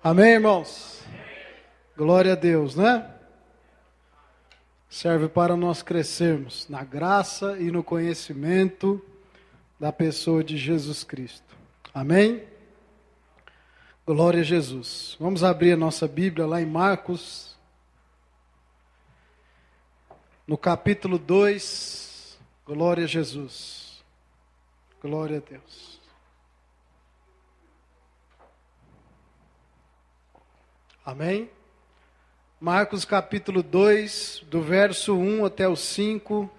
Amém, irmãos? Glória a Deus, né? Serve para nós crescermos na graça e no conhecimento da pessoa de Jesus Cristo. Amém? Glória a Jesus. Vamos abrir a nossa Bíblia lá em Marcos, no capítulo 2. Glória a Jesus. Glória a Deus. Amém? Marcos capítulo 2, do verso 1 até o 5.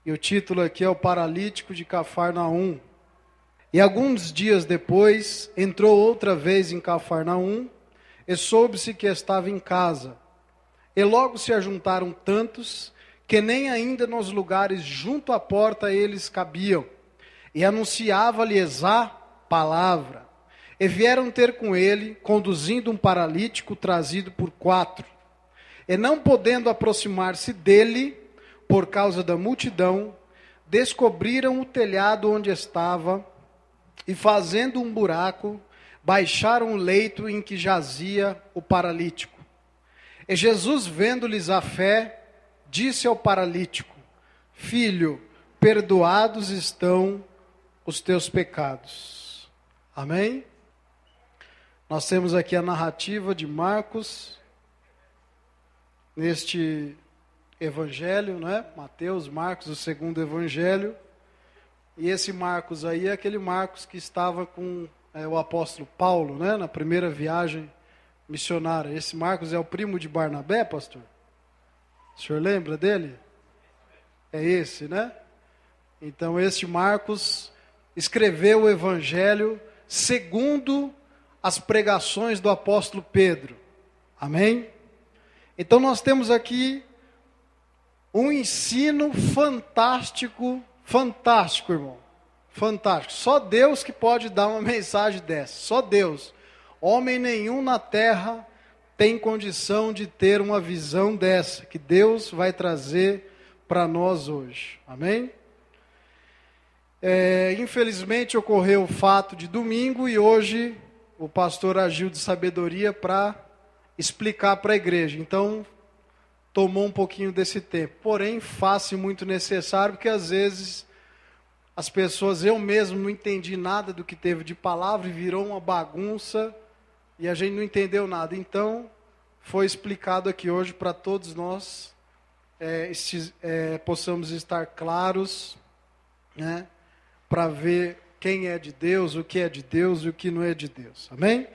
E o título aqui é o paralítico de Cafarnaum. E alguns dias depois, entrou outra vez em Cafarnaum, e soube-se que estava em casa. E logo se ajuntaram tantos, que nem ainda nos lugares junto à porta eles cabiam. E anunciava-lhes a palavra. E vieram ter com ele, conduzindo um paralítico trazido por 4. E não podendo aproximar-se dele, por causa da multidão, descobriram o telhado onde estava, e fazendo um buraco, baixaram o leito em que jazia o paralítico. E Jesus, vendo-lhes a fé, disse ao paralítico: Filho, perdoados estão os teus pecados. Amém? Nós temos aqui a narrativa de Marcos, neste evangelho, né? Mateus, Marcos, o segundo evangelho. E esse Marcos aí é aquele Marcos que estava com o apóstolo Paulo, né? Na primeira viagem missionária. Esse Marcos é o primo de Barnabé, pastor? O senhor lembra dele? É esse, né? Então este Marcos escreveu o evangelho segundo as pregações do apóstolo Pedro. Amém? Então nós temos aqui um ensino fantástico, irmão. Fantástico. Só Deus que pode dar uma mensagem dessa. Só Deus. Homem nenhum na terra tem condição de ter uma visão dessa, que Deus vai trazer para nós hoje. Amém? Infelizmente ocorreu o fato de domingo e hoje o pastor agiu de sabedoria para explicar para a igreja. Então, tomou um pouquinho desse tempo. Porém, faz-se muito necessário, porque às vezes as pessoas, eu mesmo não entendi nada do que teve de palavra e virou uma bagunça e a gente não entendeu nada. Então, foi explicado aqui hoje para todos nós possamos estar claros, né, para ver quem é de Deus, o que é de Deus e o que não é de Deus. Amém?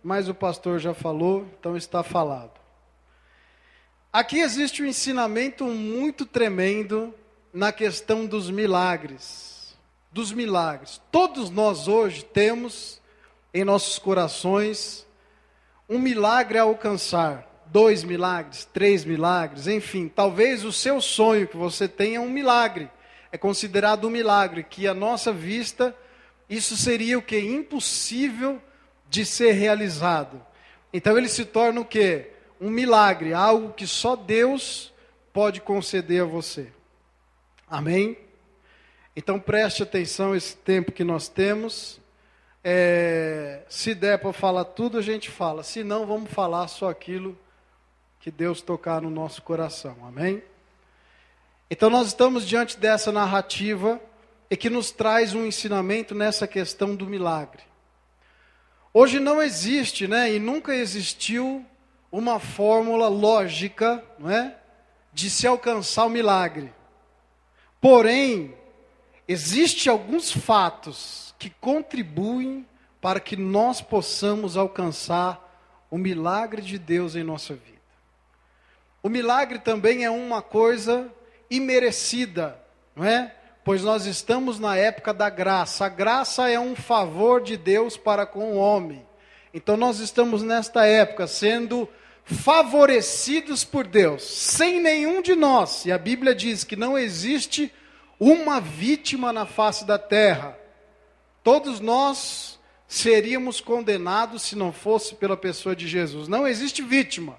Mas o pastor já falou, então está falado. Aqui existe um ensinamento muito tremendo na questão dos milagres. Dos milagres. Todos nós hoje temos em nossos corações um milagre a alcançar. 2 milagres, 3 milagres, enfim. Talvez o seu sonho que você tenha é um milagre. É considerado um milagre, que à nossa vista isso seria o que? Impossível de ser realizado. Então ele se torna o quê? Um milagre, algo que só Deus pode conceder a você. Amém? Então preste atenção a esse tempo que nós temos. Se der para falar tudo, a gente fala. Se não, vamos falar só aquilo que Deus tocar no nosso coração. Amém? Então nós estamos diante dessa narrativa e que nos traz um ensinamento nessa questão do milagre. Hoje não existe, né, e nunca existiu uma fórmula lógica, não é, de se alcançar o milagre. Porém, existem alguns fatos que contribuem para que nós possamos alcançar o milagre de Deus em nossa vida. O milagre também é uma coisa imerecida, não é? Pois nós estamos na época da graça. A graça é um favor de Deus para com o homem. Então nós estamos nesta época sendo favorecidos por Deus, sem nenhum de nós. E a Bíblia diz que não existe uma vítima na face da terra. Todos nós seríamos condenados se não fosse pela pessoa de Jesus. Não existe vítima.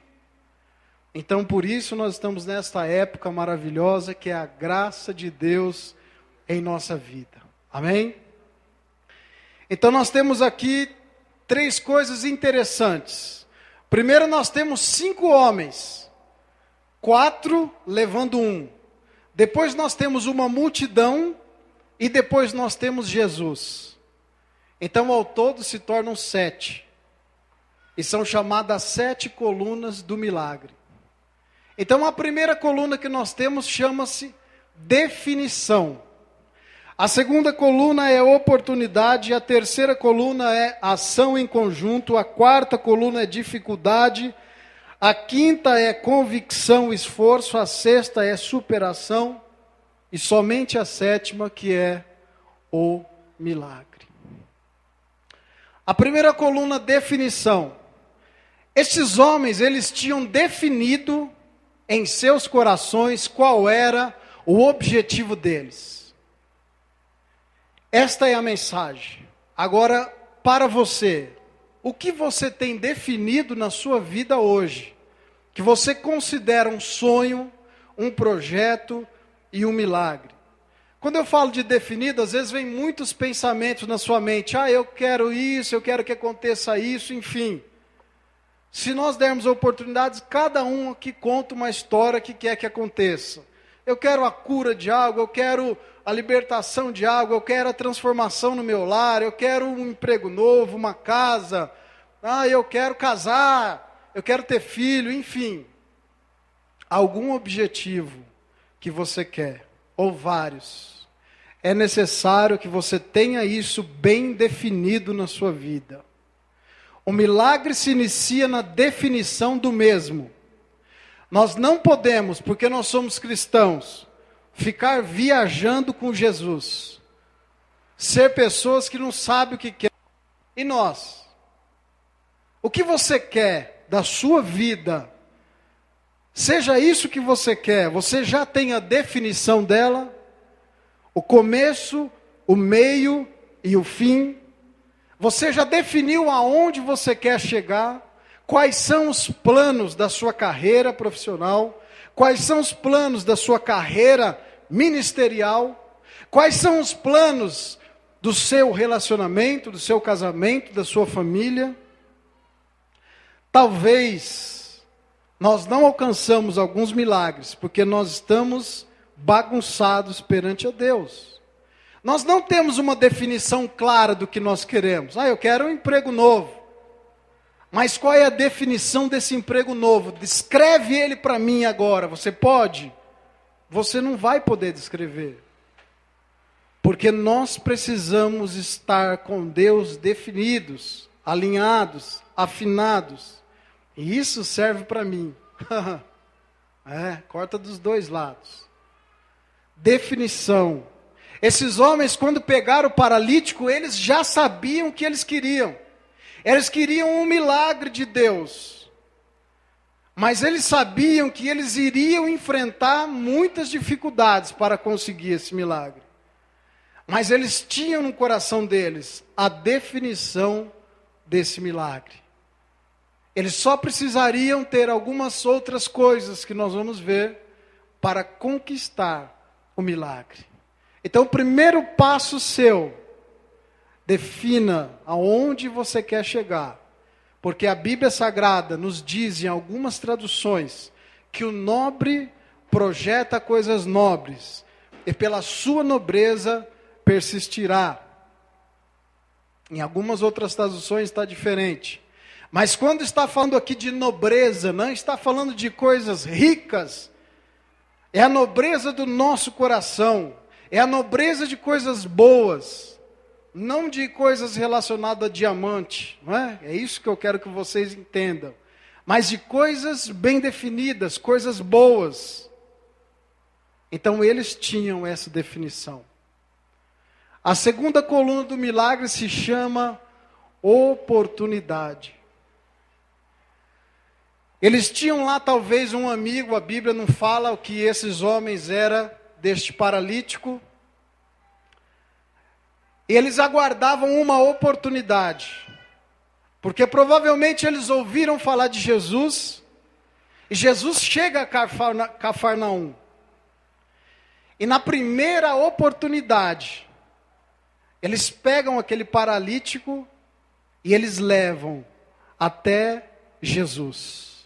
Então por isso nós estamos nesta época maravilhosa que é a graça de Deus em nossa vida. Amém? Então nós temos aqui três coisas interessantes. Primeiro, nós temos 5 homens, 4 levando um. Depois nós temos uma multidão e depois nós temos Jesus. Então, ao todo, se tornam 7. E são chamadas 7 colunas do milagre. Então, a primeira coluna que nós temos chama-se definição. A segunda coluna é oportunidade, a terceira coluna é ação em conjunto, a quarta coluna é dificuldade, a quinta é convicção, esforço, a sexta é superação e somente a sétima que é o milagre. A primeira coluna, definição. Estes homens, eles tinham definido em seus corações qual era o objetivo deles. Esta é a mensagem. Agora, para você, o que você tem definido na sua vida hoje, que você considera um sonho, um projeto e um milagre? Quando eu falo de definido, às vezes vem muitos pensamentos na sua mente. Eu quero isso, eu quero que aconteça isso, enfim. Se nós dermos oportunidades, cada um aqui conta uma história que quer que aconteça. Eu quero a cura de algo, eu quero a libertação de algo, eu quero a transformação no meu lar, eu quero um emprego novo, uma casa, eu quero casar, eu quero ter filho, enfim. Algum objetivo que você quer, ou vários, é necessário que você tenha isso bem definido na sua vida. O milagre se inicia na definição do mesmo. Nós não podemos, porque nós somos cristãos, ficar viajando com Jesus, ser pessoas que não sabem o que quer. E nós? O que você quer da sua vida? Seja isso que você quer, você já tem a definição dela? O começo, o meio e o fim? Você já definiu aonde você quer chegar? Quais são os planos da sua carreira profissional? Quais são os planos da sua carreira ministerial? Quais são os planos do seu relacionamento, do seu casamento, da sua família? Talvez nós não alcançamos alguns milagres, porque nós estamos bagunçados perante a Deus. Nós não temos uma definição clara do que nós queremos. Eu quero um emprego novo. Mas qual é a definição desse emprego novo? Descreve ele para mim agora. Você pode? Você não vai poder descrever. Porque nós precisamos estar com Deus definidos, alinhados, afinados. E isso serve para mim. Corta dos dois lados. Definição. Esses homens, quando pegaram o paralítico, eles já sabiam o que eles queriam. Eles queriam um milagre de Deus. Mas eles sabiam que eles iriam enfrentar muitas dificuldades para conseguir esse milagre. Mas eles tinham no coração deles a definição desse milagre. Eles só precisariam ter algumas outras coisas que nós vamos ver para conquistar o milagre. Então, o primeiro passo seu, defina aonde você quer chegar. Porque a Bíblia Sagrada nos diz em algumas traduções que o nobre projeta coisas nobres e pela sua nobreza persistirá. Em algumas outras traduções está diferente. Mas quando está falando aqui de nobreza, não está falando de coisas ricas. É a nobreza do nosso coração. É a nobreza de coisas boas. Não de coisas relacionadas a diamante, não é? É isso que eu quero que vocês entendam. Mas de coisas bem definidas, coisas boas. Então eles tinham essa definição. A segunda coluna do milagre se chama oportunidade. Eles tinham lá talvez um amigo, a Bíblia não fala o que esses homens eram deste paralítico. Eles aguardavam uma oportunidade, porque provavelmente eles ouviram falar de Jesus, e Jesus chega a Cafarnaum. E na primeira oportunidade, eles pegam aquele paralítico E eles levam até Jesus.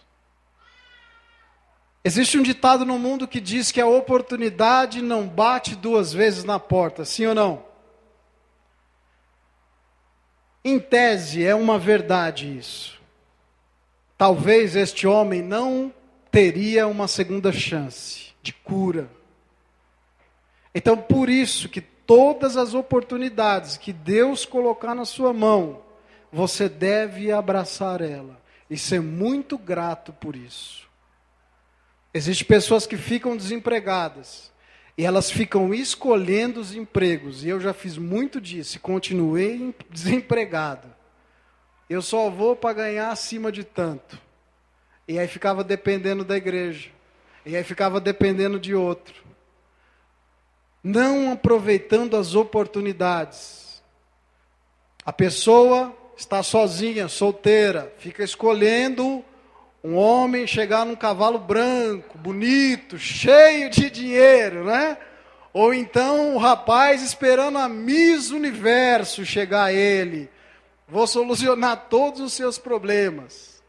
Existe um ditado no mundo que diz que a oportunidade não bate duas vezes na porta, sim ou não? Em tese, é uma verdade isso. Talvez este homem não teria uma segunda chance de cura. Então, por isso que todas as oportunidades que Deus colocar na sua mão, você deve abraçar ela e ser muito grato por isso. Existem pessoas que ficam desempregadas e elas ficam escolhendo os empregos, e eu já fiz muito disso e continuei desempregado. Eu só vou para ganhar acima de tanto. E aí ficava dependendo da igreja, e aí ficava dependendo de outro. Não aproveitando as oportunidades. A pessoa está sozinha, solteira, fica escolhendo um homem chegar num cavalo branco, bonito, cheio de dinheiro, né? Ou então o rapaz esperando a Miss Universo chegar a ele. Vou solucionar todos os seus problemas.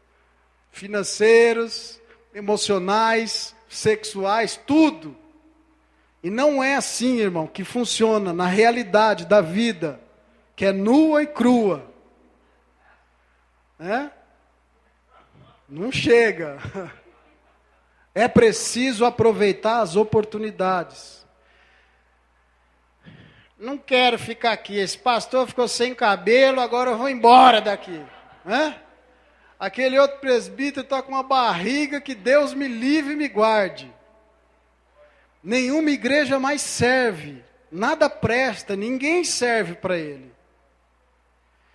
Financeiros, emocionais, sexuais, tudo. E não é assim, irmão, que funciona na realidade da vida, que é nua e crua. Né? Não chega. É preciso aproveitar as oportunidades. Não quero ficar aqui. Esse pastor ficou sem cabelo, agora eu vou embora daqui. Né? Aquele outro presbítero está com uma barriga, que Deus me livre e me guarde. Nenhuma igreja mais serve. Nada presta, ninguém serve para ele.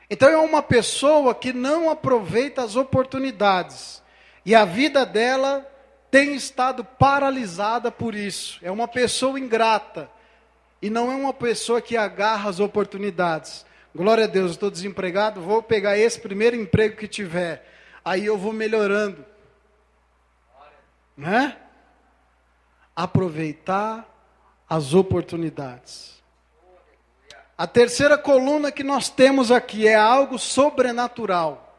Então é uma pessoa que não aproveita as oportunidades. E a vida dela tem estado paralisada por isso. É uma pessoa ingrata. E não é uma pessoa que agarra as oportunidades. Glória a Deus, eu estou desempregado, vou pegar esse primeiro emprego que tiver. Aí eu vou melhorando. Né? Aproveitar as oportunidades. A terceira coluna que nós temos aqui é algo sobrenatural.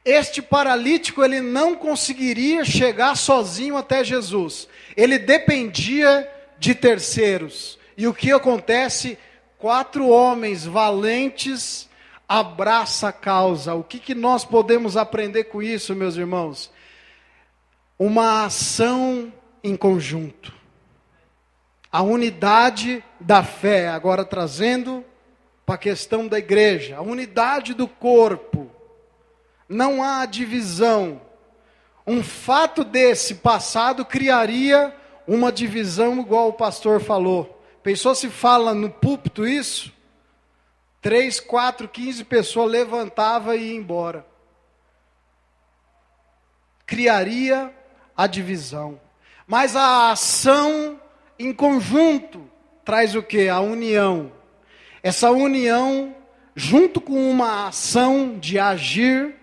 Este paralítico, ele não conseguiria chegar sozinho até Jesus. Ele dependia de terceiros. E o que acontece? 4 homens valentes abraçam a causa. O que nós podemos aprender com isso, meus irmãos? Uma ação em conjunto. A unidade da fé, agora trazendo para a questão da igreja, a unidade do corpo. Não há divisão. Um fato desse passado criaria uma divisão igual o pastor falou. Pensou se fala no púlpito isso? 3, 4, 15 pessoas levantavam e iam embora. Criaria a divisão. Mas a ação em conjunto traz o quê? A união. Essa união, junto com uma ação de agir,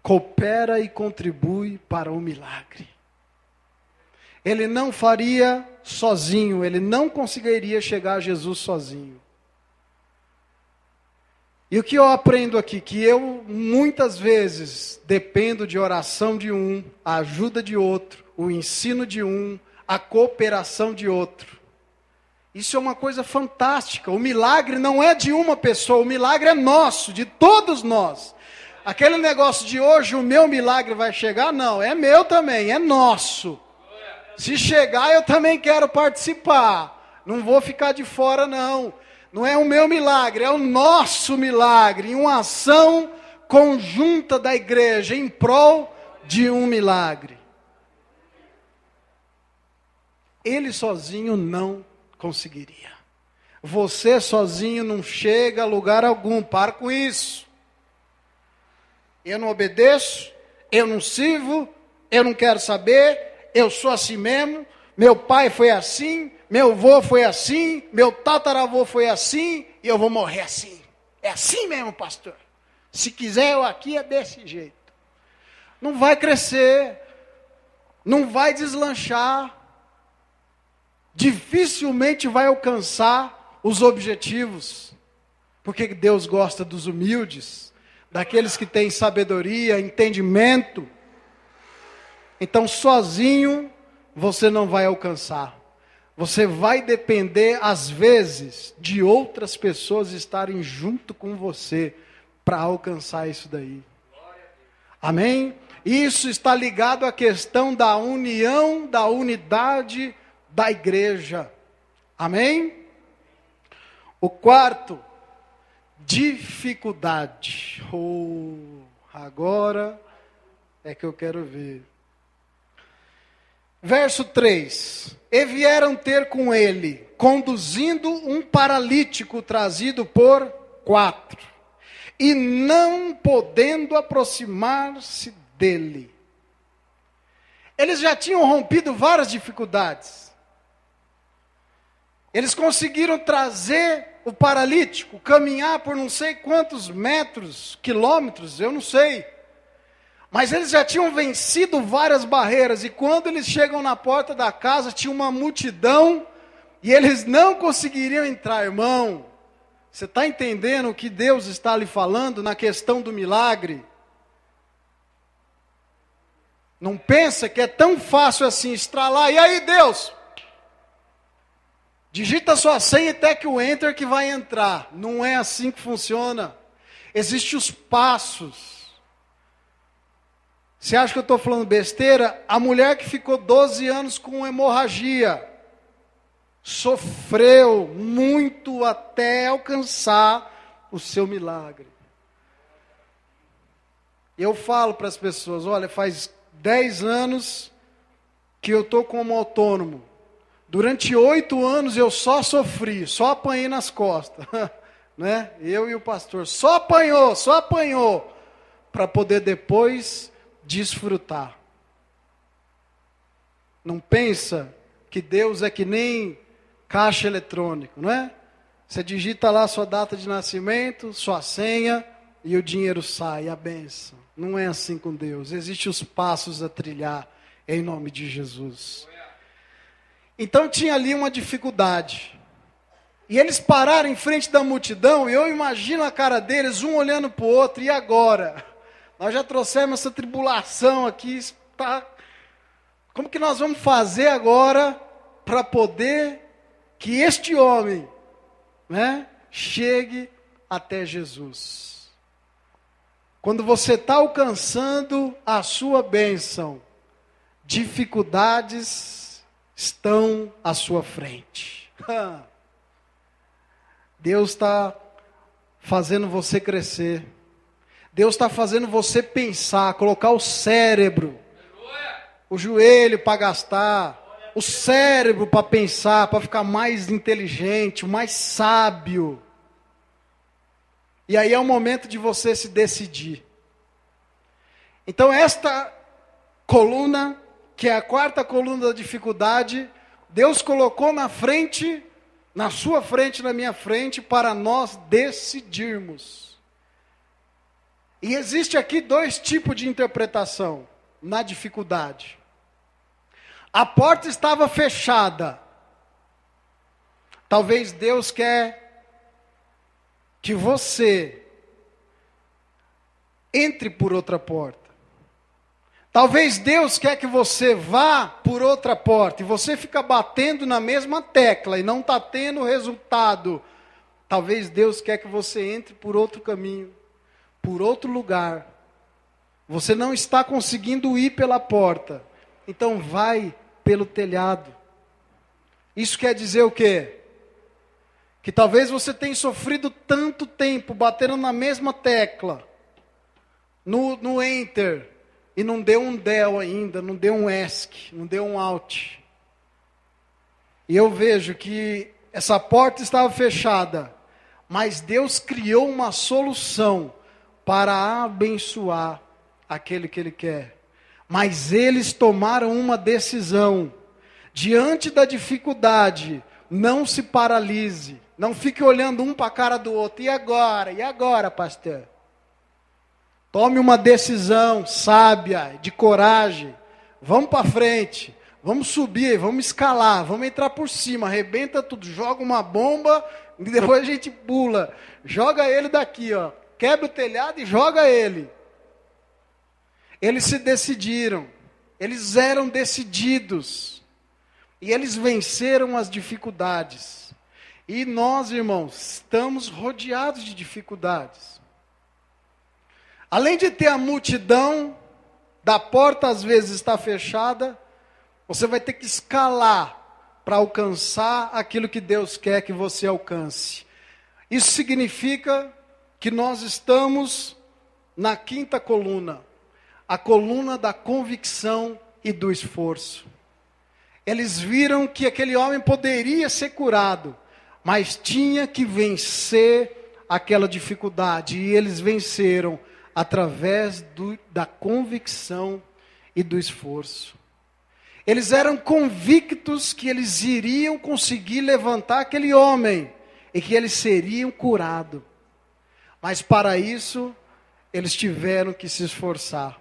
coopera e contribui para o milagre. Ele não faria sozinho, ele não conseguiria chegar a Jesus sozinho. E o que eu aprendo aqui? Que eu muitas vezes dependo de oração de um, a ajuda de outro, o ensino de um, a cooperação de outro. Isso é uma coisa fantástica. O milagre não é de uma pessoa, o milagre é nosso, de todos nós. Aquele negócio de hoje o meu milagre vai chegar, não, é meu também, é nosso. Se chegar eu também quero participar, não vou ficar de fora não. Não é o meu milagre, é o nosso milagre, em uma ação conjunta da igreja em prol de um milagre. Ele sozinho não conseguiria. Você sozinho não chega a lugar algum. Para com isso. Eu não obedeço, eu não sirvo, eu não quero saber, eu sou assim mesmo, meu pai foi assim, meu avô foi assim, meu tataravô foi assim, e eu vou morrer assim. É assim mesmo, pastor. Se quiser eu aqui é desse jeito. Não vai crescer, não vai deslanchar, dificilmente vai alcançar os objetivos, porque Deus gosta dos humildes, daqueles que têm sabedoria, entendimento. Então, sozinho, você não vai alcançar. Você vai depender, às vezes, de outras pessoas estarem junto com você para alcançar isso daí. Amém? Isso está ligado à questão da união, da unidade da igreja. Amém? O quarto, dificuldade. Agora é que eu quero ver. Verso 3. E vieram ter com ele, conduzindo um paralítico trazido por 4, e não podendo aproximar-se dele. Eles já tinham rompido várias dificuldades. Eles conseguiram trazer o paralítico, caminhar por não sei quantos metros, quilômetros, eu não sei. Mas eles já tinham vencido várias barreiras, e quando eles chegam na porta da casa, tinha uma multidão, e eles não conseguiriam entrar. Irmão, você está entendendo o que Deus está lhe falando na questão do milagre? Não pensa que é tão fácil assim, estralar, e aí Deus? Digita sua senha e até que o enter que vai entrar. Não é assim que funciona. Existem os passos. Você acha que eu estou falando besteira? A mulher que ficou 12 anos com hemorragia, sofreu muito até alcançar o seu milagre. Eu falo para as pessoas, olha, faz 10 anos que eu estou como autônomo. Durante 8 anos eu só sofri, só apanhei nas costas. Né? Eu e o pastor, só apanhou, para poder depois desfrutar. Não pensa que Deus é que nem caixa eletrônico, não é? Você digita lá sua data de nascimento, sua senha, e o dinheiro sai, a bênção. Não é assim com Deus. Existem os passos a trilhar em nome de Jesus. Então tinha ali uma dificuldade. E eles pararam em frente da multidão, e eu imagino a cara deles, um olhando para o outro, e agora? Nós já trouxemos essa tribulação aqui, tá? Como que nós vamos fazer agora para poder que este homem, né, chegue até Jesus? Quando você está alcançando a sua bênção, dificuldades estão à sua frente. Deus está fazendo você crescer. Deus está fazendo você pensar, colocar o cérebro, o joelho para gastar, o cérebro para pensar, para ficar mais inteligente, mais sábio. E aí é o momento de você se decidir. Então esta coluna, que é a quarta coluna da dificuldade, Deus colocou na frente, na sua frente, na minha frente, para nós decidirmos. E existe aqui 2 tipos de interpretação na dificuldade. A porta estava fechada. Talvez Deus quer que você entre por outra porta. Talvez Deus quer que você vá por outra porta e você fica batendo na mesma tecla e não está tendo resultado. Talvez Deus quer que você entre por outro caminho, por outro lugar. Você não está conseguindo ir pela porta, então vai pelo telhado. Isso quer dizer o quê? Que talvez você tenha sofrido tanto tempo batendo na mesma tecla, no enter, e não deu um del ainda, não deu um esc, não deu um out. E eu vejo que essa porta estava fechada, mas Deus criou uma solução para abençoar aquele que Ele quer. Mas eles tomaram uma decisão. Diante da dificuldade, não se paralise. Não fique olhando um para a cara do outro. E agora? E agora, pastor? Tome uma decisão sábia, de coragem. Vamos para frente. Vamos subir, vamos escalar, vamos entrar por cima. Arrebenta tudo, joga uma bomba e depois a gente pula. Joga ele daqui, ó. quebra o telhado e joga ele. Eles se decidiram, eles eram decididos, e eles venceram as dificuldades. E nós, irmãos, estamos rodeados de dificuldades. Além de ter a multidão, da porta às vezes está fechada, você vai ter que escalar para alcançar aquilo que Deus quer que você alcance. Isso significa que nós estamos na quinta coluna, a coluna da convicção e do esforço. Eles viram que aquele homem poderia ser curado, mas tinha que vencer aquela dificuldade, e eles venceram através da convicção e do esforço. Eles eram convictos que eles iriam conseguir levantar aquele homem, e que eles seriam curados. Mas para isso, eles tiveram que se esforçar.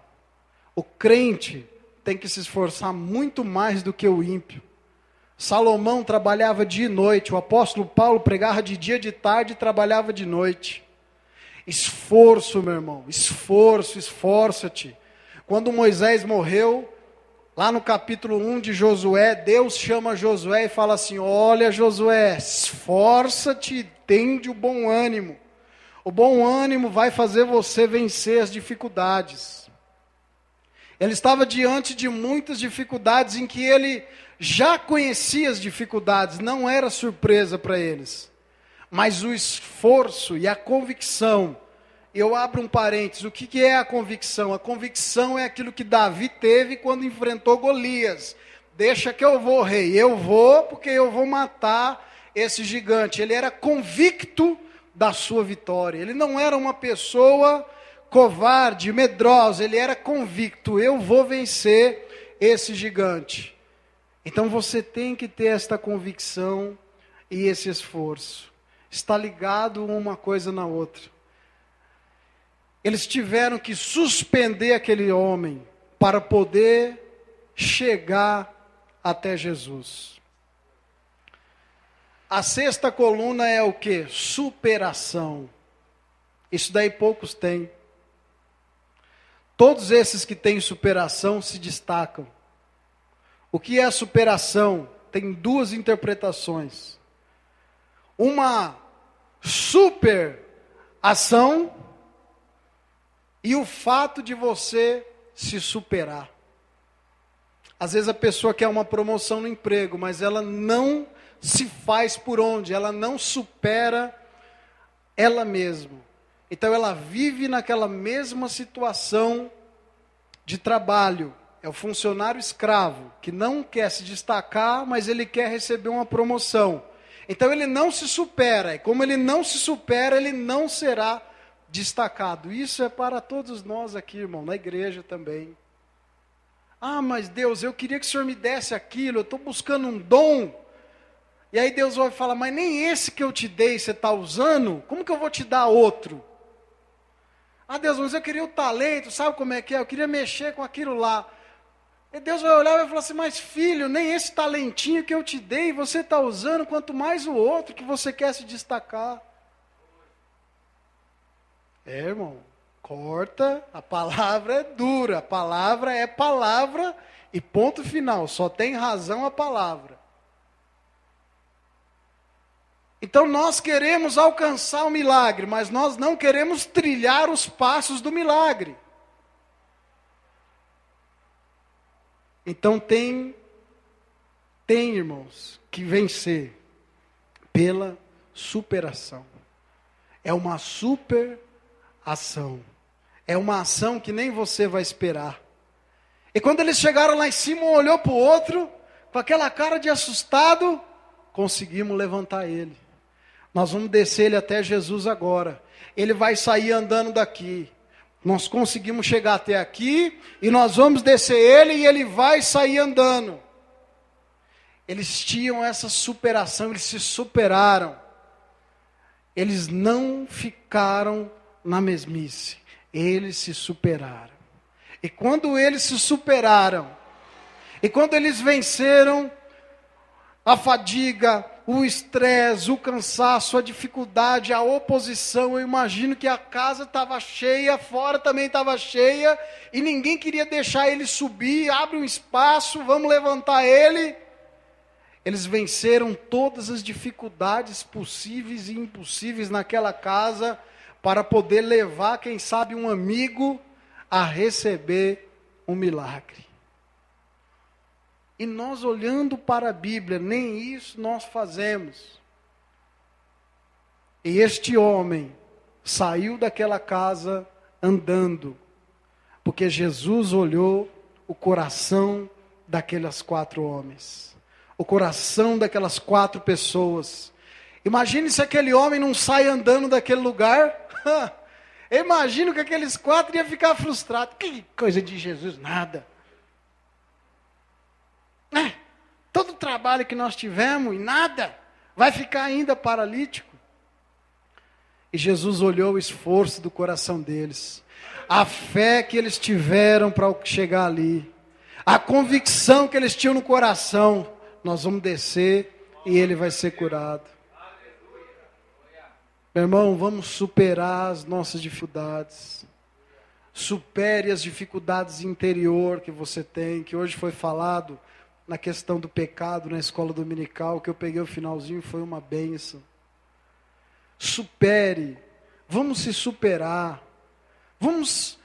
O crente tem que se esforçar muito mais do que o ímpio. Salomão trabalhava dia e noite, o apóstolo Paulo pregava de dia, de tarde e trabalhava de noite. Esforço, meu irmão, esforço, esforça-te. Quando Moisés morreu, lá no capítulo 1 de Josué, Deus chama Josué e fala assim: olha, Josué, esforça-te, tende o bom ânimo. O bom ânimo vai fazer você vencer as dificuldades. Ele estava diante de muitas dificuldades em que ele já conhecia as dificuldades, não era surpresa para eles. Mas o esforço e a convicção, eu abro um parênteses, o que é a convicção? A convicção é aquilo que Davi teve quando enfrentou Golias. Deixa que eu vou, rei, eu vou porque eu vou matar esse gigante. Ele era convicto da sua vitória, ele não era uma pessoa covarde, medrosa, ele era convicto, eu vou vencer esse gigante. Então você tem que ter esta convicção e esse esforço. Está ligado uma coisa na outra. Eles tiveram que suspender aquele homem para poder chegar até Jesus. A sexta coluna é o quê? Superação. Isso daí poucos têm. Todos esses que têm superação se destacam. O que é a superação? Tem duas interpretações. Uma super ação e o fato de você se superar. Às vezes a pessoa quer uma promoção no emprego, mas ela não se faz por onde, ela não supera ela mesma. Então ela vive naquela mesma situação de trabalho. É o funcionário escravo, que não quer se destacar, mas ele quer receber uma promoção. Então ele não se supera, e como ele não se supera, ele não será destacado. Isso é para todos nós aqui, irmão, na igreja também. Ah, mas Deus, eu queria que o Senhor me desse aquilo, eu estou buscando um dom. E aí Deus vai falar, mas nem esse que eu te dei você está usando, como que eu vou te dar outro? Ah, Deus, mas eu queria o talento, sabe como é que é? Eu queria mexer com aquilo lá. E Deus vai olhar e vai falar assim, mas filho, nem esse talentinho que eu te dei, você está usando, quanto mais o outro que você quer se destacar. Irmão, corta, a palavra é dura, a palavra é palavra e ponto final, só tem razão a palavra. Então nós queremos alcançar o milagre, mas nós não queremos trilhar os passos do milagre. Então tem irmãos, que vencer pela superação. É uma super ação. É uma ação que nem você vai esperar. E quando eles chegaram lá em cima, um olhou para o outro, com aquela cara de assustado, conseguimos levantar ele. Nós vamos descer ele até Jesus agora. Ele vai sair andando daqui. Nós conseguimos chegar até aqui, e nós vamos descer ele, e ele vai sair andando. Eles tinham essa superação, eles se superaram. Eles não ficaram na mesmice, eles se superaram. E quando eles se superaram, e quando eles venceram a fadiga, o estresse, o cansaço, a dificuldade, a oposição. Eu imagino que a casa estava cheia, fora também estava cheia, e ninguém queria deixar ele subir. Abre um espaço, vamos levantar ele. Eles venceram todas as dificuldades possíveis e impossíveis naquela casa, para poder levar, quem sabe, um amigo a receber um milagre. E nós, olhando para a Bíblia, nem isso nós fazemos. E este homem saiu daquela casa andando, porque Jesus olhou o coração daqueles 4 homens, o coração daquelas 4 pessoas. Imagine se aquele homem não sai andando daquele lugar. Imagino que aqueles 4 iam ficar frustrados. Que coisa de Jesus, nada. Todo o trabalho que nós tivemos e nada, vai ficar ainda paralítico. E Jesus olhou o esforço do coração deles, a fé que eles tiveram para chegar ali, a convicção que eles tinham no coração: nós vamos descer e ele vai ser curado. Meu irmão, vamos superar as nossas dificuldades. Supere as dificuldades interior que você tem, que hoje foi falado na questão do pecado na escola dominical, que eu peguei o finalzinho, foi uma bênção. Supere, vamos se superar, vamos,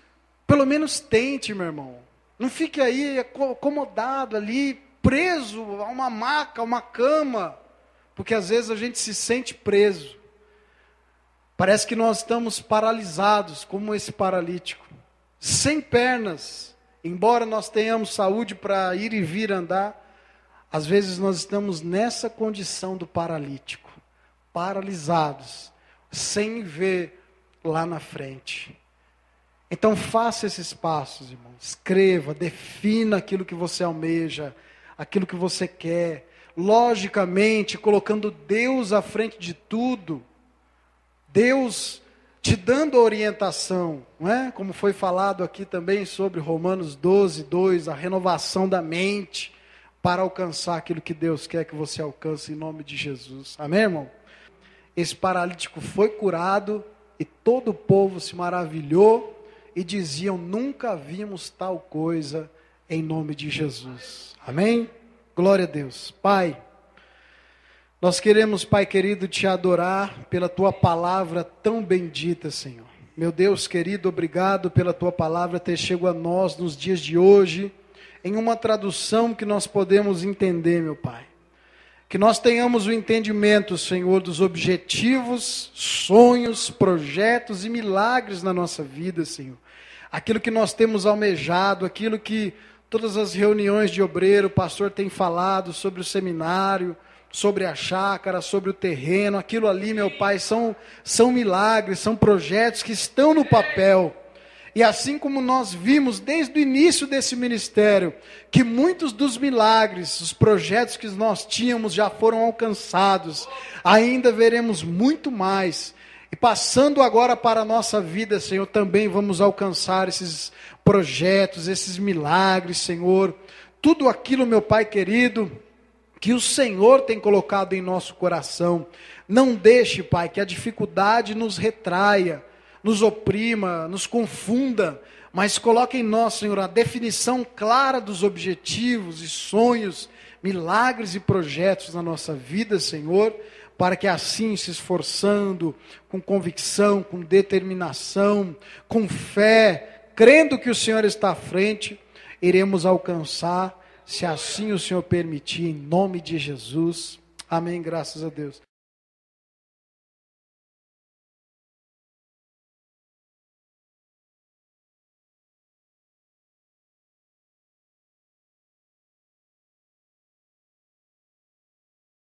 pelo menos tente, meu irmão. Não fique aí acomodado ali, preso a uma maca, a uma cama, porque às vezes a gente se sente preso. Parece que nós estamos paralisados, como esse paralítico, sem pernas. Embora nós tenhamos saúde para ir e vir andar, às vezes nós estamos nessa condição do paralítico, paralisados, sem ver lá na frente. Então faça esses passos, irmão. Escreva, defina aquilo que você almeja, aquilo que você quer. Logicamente, colocando Deus à frente de tudo. Deus te dando orientação, não é? Como foi falado aqui também sobre Romanos 12, 2, a renovação da mente para alcançar aquilo que Deus quer que você alcance em nome de Jesus. Amém, irmão? Esse paralítico foi curado e todo o povo se maravilhou e diziam: nunca vimos tal coisa em nome de Jesus. Amém? Glória a Deus. Pai, nós queremos, Pai querido, te adorar pela tua palavra tão bendita, Senhor. Meu Deus querido, obrigado pela tua palavra ter chegado a nós nos dias de hoje, em uma tradução que nós podemos entender, meu Pai. Que nós tenhamos o entendimento, Senhor, dos objetivos, sonhos, projetos e milagres na nossa vida, Senhor. Aquilo que nós temos almejado, aquilo que todas as reuniões de obreiro, o pastor tem falado sobre o seminário, sobre a chácara, sobre o terreno, aquilo ali, meu Pai, são milagres, são projetos que estão no papel. E assim como nós vimos desde o início desse ministério, que muitos dos milagres, os projetos que nós tínhamos já foram alcançados, ainda veremos muito mais. E passando agora para a nossa vida, Senhor, também vamos alcançar esses projetos, esses milagres, Senhor. Tudo aquilo, meu Pai querido, que o Senhor tem colocado em nosso coração. Não deixe, Pai, que a dificuldade nos retraia, nos oprima, nos confunda, mas coloque em nós, Senhor, a definição clara dos objetivos e sonhos, milagres e projetos na nossa vida, Senhor, para que assim, se esforçando, com convicção, com determinação, com fé, crendo que o Senhor está à frente, iremos alcançar, se assim o Senhor permitir, em nome de Jesus. Amém, graças a Deus.